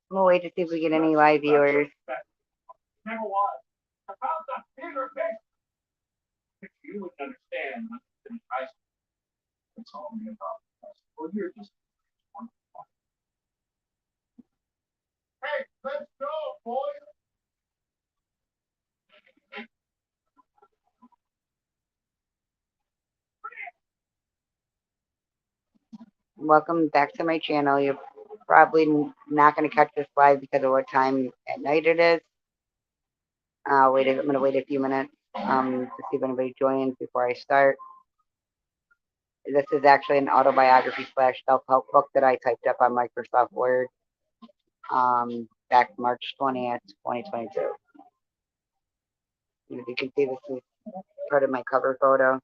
We'll wait to see if we get any live viewers. Welcome back to my channel. You're probably not going to catch this live because of what time at night it is. I'm going to wait a few minutes to see if anybody joins before I start. This is actually an autobiography slash self-help book that I typed up on Microsoft Word back March 20th, 2022. And if you can see, this is part of my cover photo.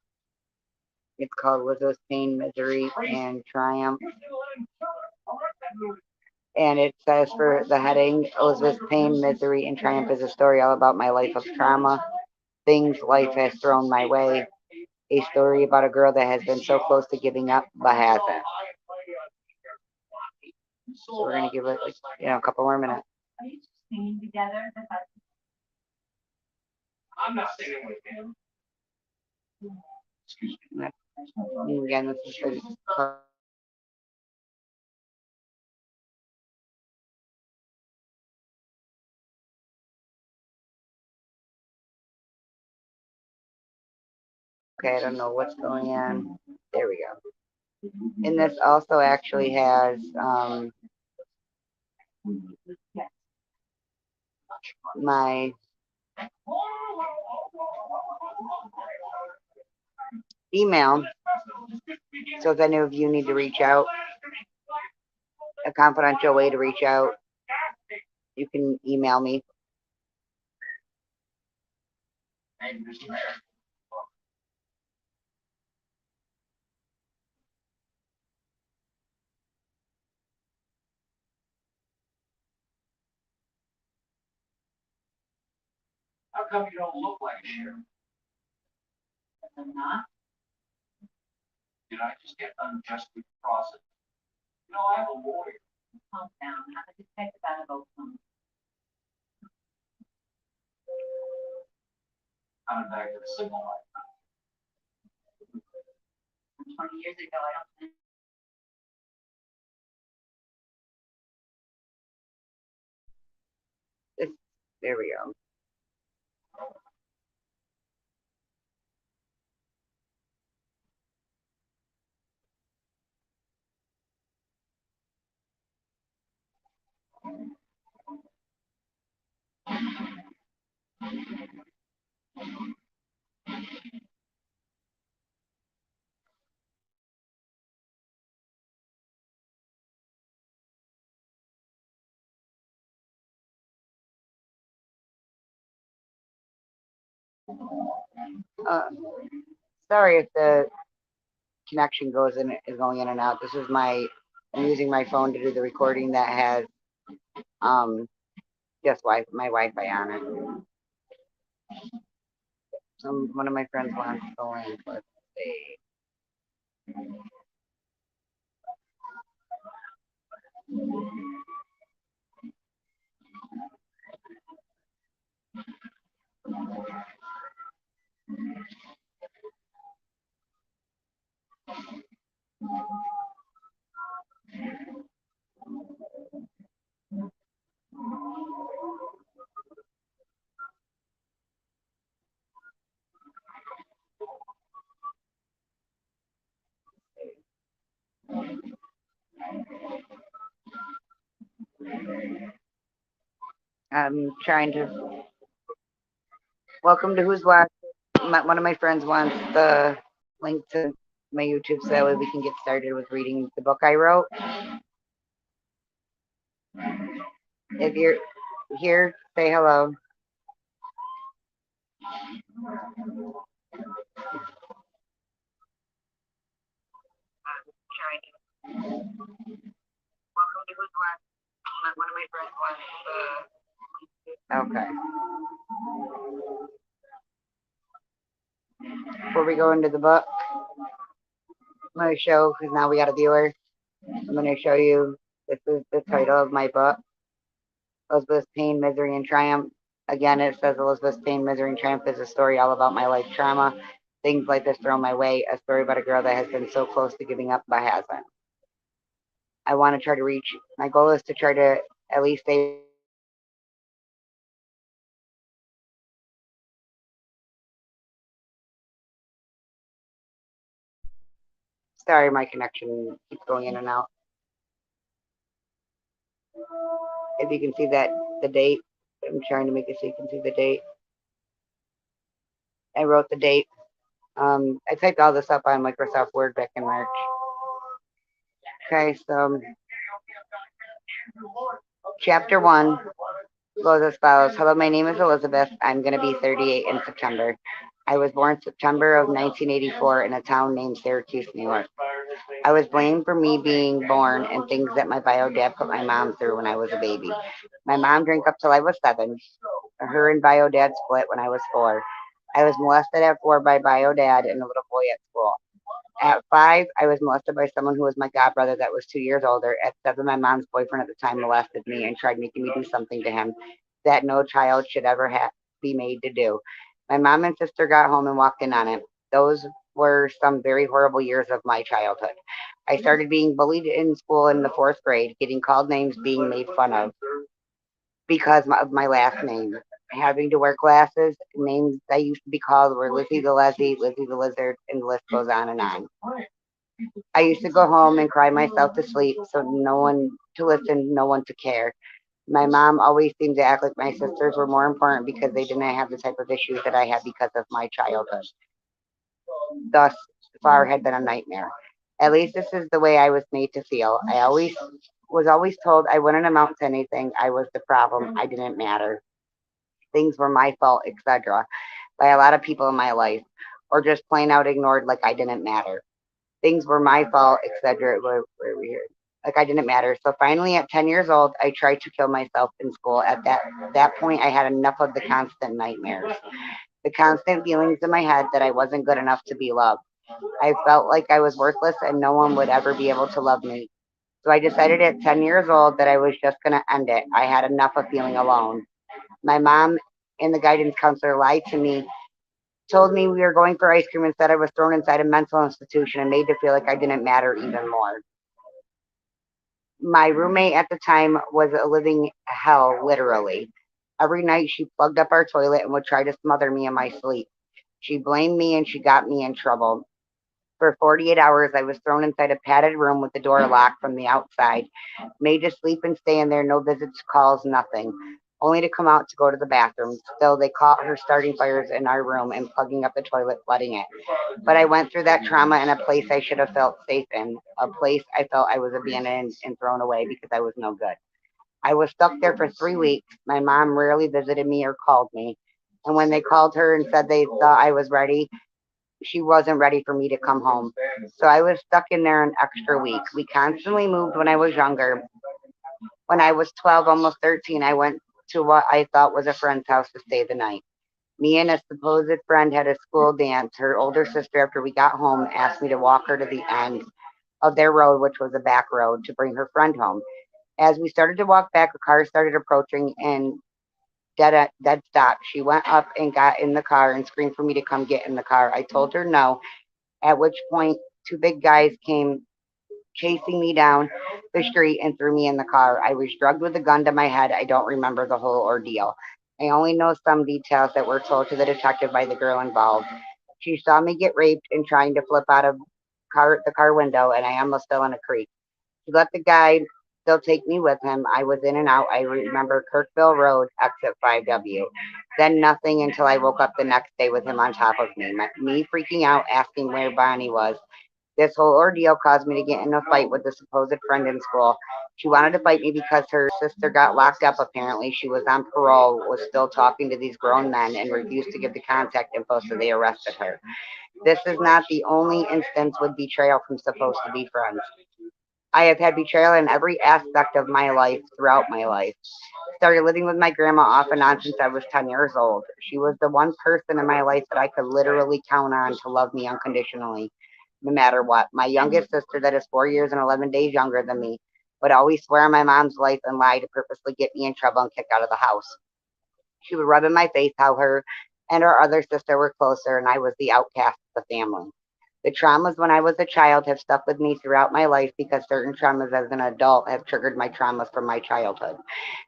It's called Elizabeth's Pain, Misery, and Triumph. And it says for the heading, Elizabeth's Pain, Misery, and Triumph is a story all about my life of trauma, things life has thrown my way, a story about a girl that has been so close to giving up but hasn't. So we're going to give it a couple more minutes. Are you singing together? I'm not singing with him. Excuse me. Again, this is for okay, I don't know what's going on. There we go. And this also actually has my email. So if any of you need to reach out, a confidential way to reach out, you can email me. How come you don't look like Sharon? I'm not. Did I just get unjustly processed? You know, I'm a lawyer. Calm down. I'm a detective out of Oklahoma. Coming back to the single life. 20 years ago, I don't think. There we go. Uh, sorry if the connection is going in and out. This is I'm using my phone to do the recording that has just my Wi-Fi on it. One of my friends wants the link. Let's see. I'm trying to. Welcome to Who's Watching. One of my friends wants the link to my YouTube so that way we can get started with reading the book I wrote. If you're here, say hello. One of my friends wants okay. Before we go into the book, I'm going to show, because now we got a viewer, I'm going to show you, this is the title of my book, Elizabeth's Pain, Misery, and Triumph. Again, it says Elizabeth's Pain, Misery, and Triumph is a story all about my life trauma. Things like this thrown my way, a story about a girl that has been so close to giving up but hasn't. I want to try to reach, my goal is to try to at least save as many lives as possible. Sorry, my connection keeps going in and out. If you can see that, the date, I'm trying to make it so you can see the date. I wrote the date. I typed all this up on Microsoft Word back in March. Okay, so chapter one goes as follows. Hello, my name is Elizabeth. I'm going to be 38 in September. I was born September of 1984 in a town named Syracuse, New York. I was blamed for me being born and things that my bio dad put my mom through when I was a baby. My mom drank up till I was 7. Her and bio dad split when I was 4. I was molested at 4 by bio dad and a little boy at school. At 5, I was molested by someone who was my godbrother that was 2 years older. At 7, my mom's boyfriend at the time molested me and tried making me do something to him that no child should ever be made to do. My mom and sister got home and walked in on it. Those were some very horrible years of my childhood. I started being bullied in school in the 4th grade, getting called names, being made fun of because of my last name. Having to wear glasses, names I used to be called were Lizzie the Leslie, Lizzie the Lizard, and the list goes on and on. I used to go home and cry myself to sleep, so no one to listen, no one to care. My mom always seemed to act like my sisters were more important because they didn't have the type of issues that I had because of my childhood. Thus far had been a nightmare. At least this is the way I was made to feel. I always told I wouldn't amount to anything. I was the problem. I didn't matter. Things were my fault, etc. by a lot of people in my life, or just plain out ignored like I didn't matter. Things were my fault, etc. Where we here? Like I didn't matter. So finally, at 10 years old, I tried to kill myself in school. At that point, I had enough of the constant nightmares, the constant feelings in my head that I wasn't good enough to be loved. I felt like I was worthless and no one would ever be able to love me. So I decided at 10 years old that I was just going to end it. I had enough of feeling alone. My mom and the guidance counselor lied to me, told me we were going for ice cream, and said I was thrown inside a mental institution and made to feel like I didn't matter even more. My roommate at the time was a living hell, literally. Every night she plugged up our toilet and would try to smother me in my sleep. She blamed me and she got me in trouble. For 48 hours, I was thrown inside a padded room with the door locked from the outside, made to sleep and stay in there, no visits, calls, nothing, only to come out to go to the bathroom. Still, they caught her starting fires in our room and plugging up the toilet, flooding it. But I went through that trauma in a place I should have felt safe in, a place I felt I was abandoned and thrown away because I was no good. I was stuck there for 3 weeks. My mom rarely visited me or called me. And when they called her and said they thought I was ready, she wasn't ready for me to come home. So I was stuck in there an extra week. We constantly moved when I was younger. When I was 12, almost 13, I went to what I thought was a friend's house to stay the night. Me and a supposed friend had a school dance. Her older sister, after we got home, asked me to walk her to the end of their road, which was a back road, to bring her friend home. As we started to walk back, a car started approaching and dead stop. She went up and got in the car and screamed for me to come get in the car. I told her no, at which point 2 big guys came chasing me down the street and threw me in the car. I was drugged with a gun to my head. I don't remember the whole ordeal. I only know some details that were told to the detective by the girl involved. She saw me get raped and trying to flip out of the car window, and I almost fell in a creek. She let the guy still take me with him. I was in and out. I remember Kirkville Road, exit 5W. Then nothing until I woke up the next day with him on top of me. Me freaking out, asking where Bonnie was. This whole ordeal caused me to get in a fight with a supposed friend in school. She wanted to fight me because her sister got locked up apparently. She was on parole, was still talking to these grown men, and refused to give the contact info, so they arrested her. This is not the only instance with betrayal from supposed to be friends. I have had betrayal in every aspect of my life throughout my life. Started living with my grandma off and on since I was 10 years old. She was the one person in my life that I could literally count on to love me unconditionally. no matter what. My youngest sister, that is 4 years and 11 days younger than me, would always swear on my mom's life and lie to purposely get me in trouble and kick out of the house. She would rub in my face how her and her other sister were closer and I was the outcast of the family. The traumas when I was a child have stuck with me throughout my life because certain traumas as an adult have triggered my traumas from my childhood.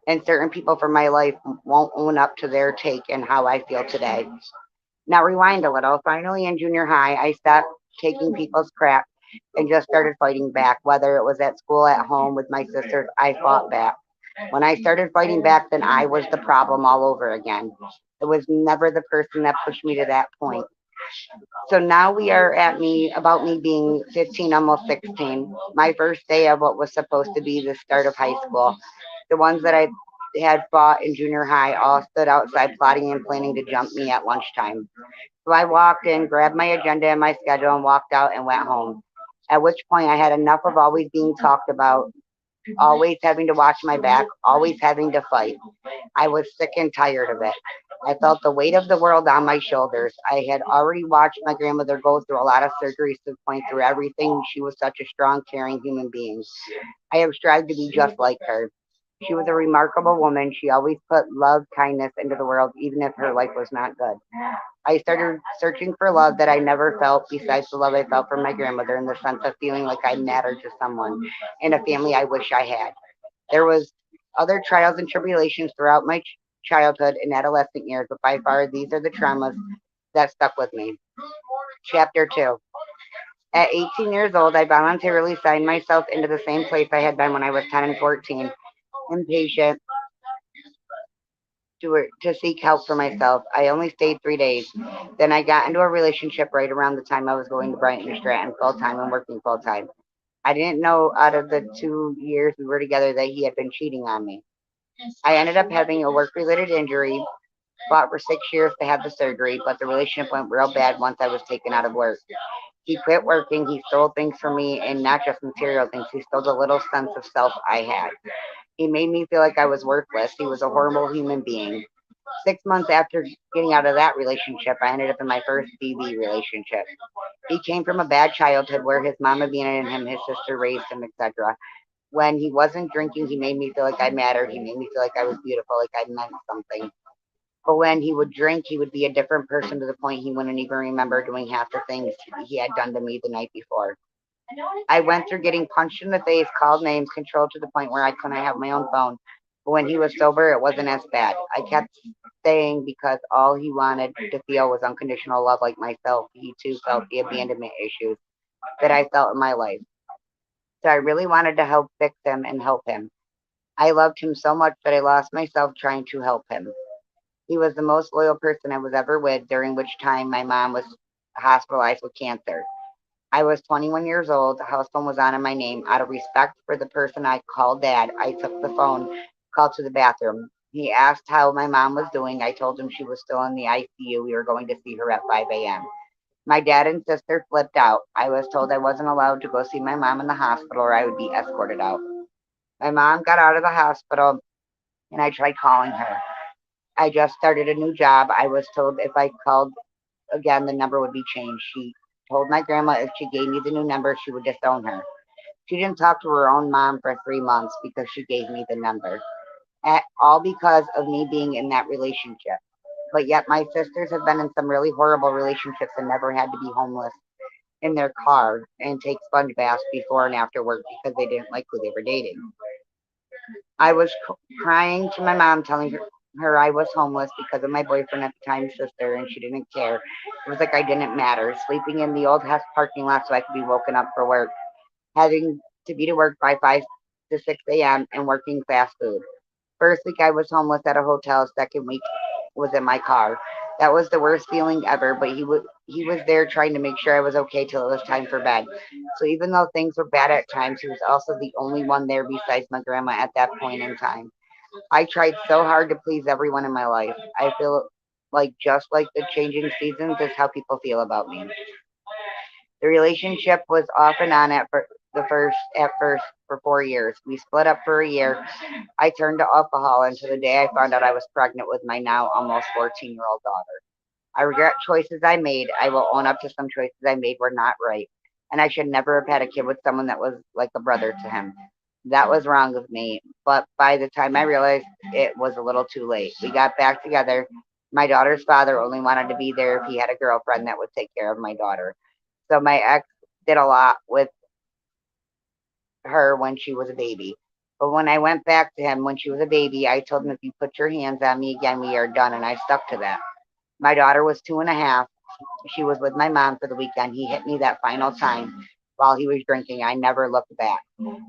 And certain people from my life won't own up to their take and how I feel today. Now rewind a little. Finally in junior high, I stopped taking people's crap and just started fighting back. Whether it was at school, at home, with my sisters, I fought back. When I started fighting back, then I was the problem all over again. It was never the person that pushed me to that point. So now we are at me about me being 15, almost 16. My first day of what was supposed to be the start of high school. The ones that I had fought in junior high all stood outside plotting and planning to jump me at lunchtime. So I walked in, grabbed my agenda and my schedule, and walked out and went home. At which point I had enough of always being talked about, always having to watch my back, always having to fight. I was sick and tired of it. I felt the weight of the world on my shoulders. I had already watched my grandmother go through a lot of surgeries to point through everything. She was such a strong, caring human being. I have strived to be just like her. She was a remarkable woman. She always put love, kindness into the world, even if her life was not good. I started searching for love that I never felt besides the love I felt from my grandmother in the sense of feeling like I mattered to someone in a family I wish I had. There was other trials and tribulations throughout my childhood and adolescent years, but by far these are the traumas that stuck with me. Chapter 2. At 18 years old, I voluntarily signed myself into the same place I had been when I was 10 and 14, impatient to seek help for myself. I only stayed 3 days. Then I got into a relationship right around the time I was going to Brighton and Stratton full time and working full time. I didn't know out of the 2 years we were together that he had been cheating on me. I ended up having a work related injury, fought for 6 years to have the surgery, but the relationship went real bad once I was taken out of work. He quit working, he stole things from me, and not just material things, he stole the little sense of self I had. He made me feel like I was worthless. He was a horrible human being. 6 months after getting out of that relationship, I ended up in my first BB relationship. He came from a bad childhood where his mom abandoned him, his sister raised him, etc. When he wasn't drinking, he made me feel like I mattered. He made me feel like I was beautiful, like I meant something. But when he would drink, he would be a different person to the point he wouldn't even remember doing half the things he had done to me the night before. I went through getting punched in the face, called names, controlled to the point where I couldn't have my own phone. But when he was sober, it wasn't as bad. I kept staying because all he wanted to feel was unconditional love like myself. He too felt the abandonment issues that I felt in my life. So I really wanted to help fix him and help him. I loved him so much that I lost myself trying to help him. He was the most loyal person I was ever with, during which time my mom was hospitalized with cancer. I was 21 years old. The house phone was on in my name. Out of respect for the person I called dad, I took the phone, called to the bathroom. He asked how my mom was doing. I told him she was still in the ICU. We were going to see her at 5 a.m. My dad and sister flipped out. I was told I wasn't allowed to go see my mom in the hospital or I would be escorted out. My mom got out of the hospital and I tried calling her. I just started a new job. I was told if I called again, the number would be changed. She told my grandma if she gave me the new number, she would disown her. She didn't talk to her own mom for 3 months because she gave me the number. All because of me being in that relationship. But yet, my sisters have been in some really horrible relationships and never had to be homeless in their car and take sponge baths before and after work because they didn't like who they were dating. I was crying to my mom, telling her I was homeless because of my boyfriend at the time, sister, and she didn't care. It was like I didn't matter. Sleeping in the old house parking lot so I could be woken up for work, having to be to work by 5 to 6 a.m. and working fast food. First week I was homeless at a hotel. Second week was in my car. That was the worst feeling ever. But he was there trying to make sure I was okay till it was time for bed. So even though things were bad at times, he was also the only one there besides my grandma at that point in time. I tried so hard to please everyone in my life. I feel like just like the changing seasons is how people feel about me. The relationship was off and on at first for 4 years. We split up for a year. I turned to alcohol until the day I found out I was pregnant with my now almost 14-year-old daughter. I regret choices I made. I will own up to some choices I made were not right. and I should never have had a kid with someone that was like a brother to him. That was wrong of me. But by the time I realized, it was a little too late. We got back together. My daughter's father only wanted to be there if he had a girlfriend that would take care of my daughter. So my ex did a lot with her when she was a baby. But when I went back to him when she was a baby, I told him, if you put your hands on me again, we are done. And I stuck to that. My daughter was 2.5. She was with my mom for the weekend. He hit me that final time while he was drinking. I never looked back.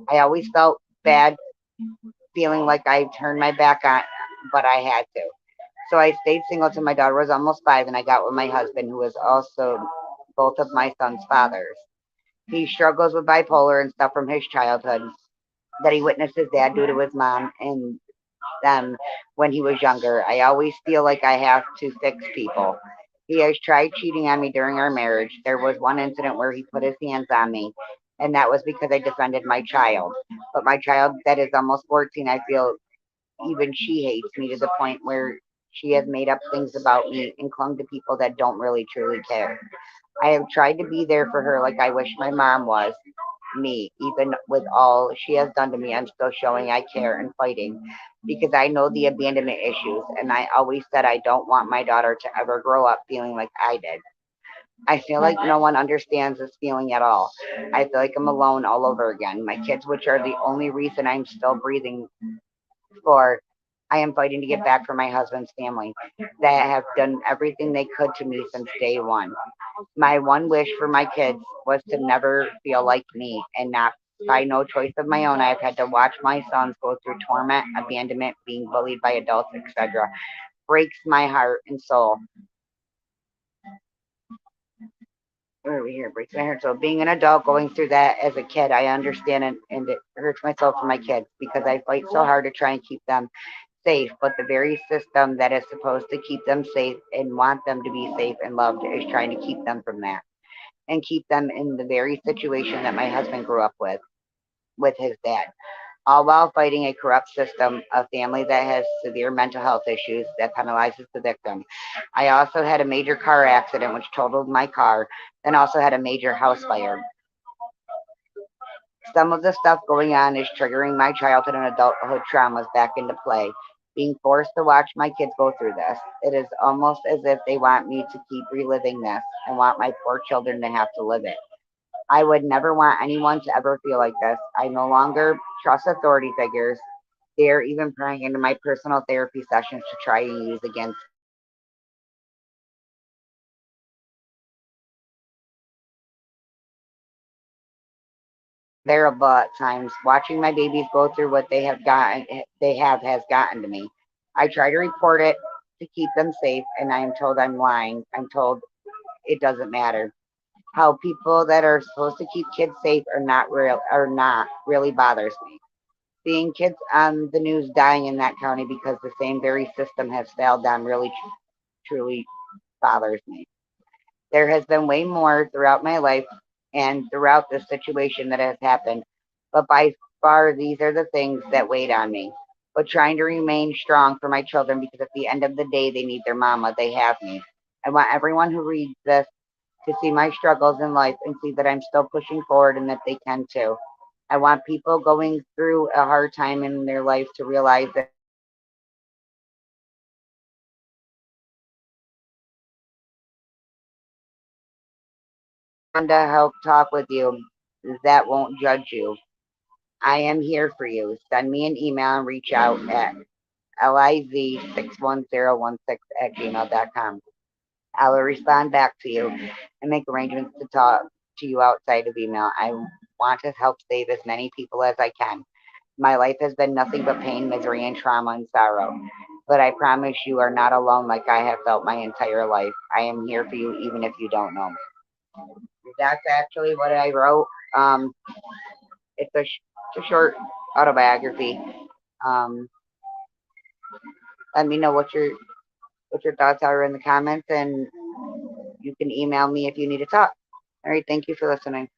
I always felt bad, feeling like I turned my back on, but I had to. So I stayed single till my daughter was almost 5, and I got with my husband, who was also both of my son's fathers. He struggles with bipolar and stuff from his childhood that he witnessed his dad do to his mom and them when he was younger. I always feel like I have to fix people. He has tried cheating on me during our marriage. There was one incident where he put his hands on me, and that was because I defended my child. But my child, that is almost 14, I feel even she hates me to the point where she has made up things about me and clung to people that don't really truly care. I have tried to be there for her like I wish my mom was me. Even with all she has done to me, I'm still showing I care and fighting because I know the abandonment issues. And I always said I don't want my daughter to ever grow up feeling like I did. I feel like no one understands this feeling at all. I feel like I'm alone all over again. My kids, which are the only reason I'm still breathing for, I am fighting to get back for my husband's family that have done everything they could to me since day one. My one wish for my kids was to never feel like me, and not by no choice of my own. I've had to watch my sons go through torment, abandonment, being bullied by adults, etc. Breaks my heart and soul. Where are we here? Breaks my heart. So being an adult going through that as a kid, I understand, and it hurts my soul for my kids because I fight so hard to try and keep them safe, but the very system that is supposed to keep them safe and want them to be safe and loved is trying to keep them from that and keep them in the very situation that my husband grew up with his dad, all while fighting a corrupt system, a family that has severe mental health issues that penalizes the victim. I also had a major car accident which totaled my car, then also had a major house fire. Some of the stuff going on is triggering my childhood and adulthood traumas back into play. Being forced to watch my kids go through this, it is almost as if they want me to keep reliving this and want my poor children to have to live it. I would never want anyone to ever feel like this. I no longer trust authority figures. They are even prying into my personal therapy sessions to try and use against. There, but times watching my babies go through what they have has gotten to me. I try to report it to keep them safe, and I am told I'm lying. I'm told it doesn't matter. How people that are supposed to keep kids safe are not really bothers me. Seeing kids on the news dying in that county because the same very system has failed them really truly bothers me. There has been way more throughout my life and throughout this situation that has happened, but by far these are the things that weighed on me. But trying to remain strong for my children because at the end of the day they need their mama, they have me. I want everyone who reads this to see my struggles in life and see that I'm still pushing forward and that they can too. I want people going through a hard time in their life to realize that to help talk with you that won't judge you. I am here for you. Send me an email and reach out at liz61016 at gmail.com. I will respond back to you and make arrangements to talk to you outside of email. I want to help save as many people as I can. My life has been nothing but pain, misery, and trauma and sorrow. But I promise you are not alone like I have felt my entire life. I am here for you even if you don't know me. That's actually what I wrote. Um, it's a short autobiography. Um, Let me know what your thoughts are in the comments, and you can email me if you need to talk. All right, thank you for listening.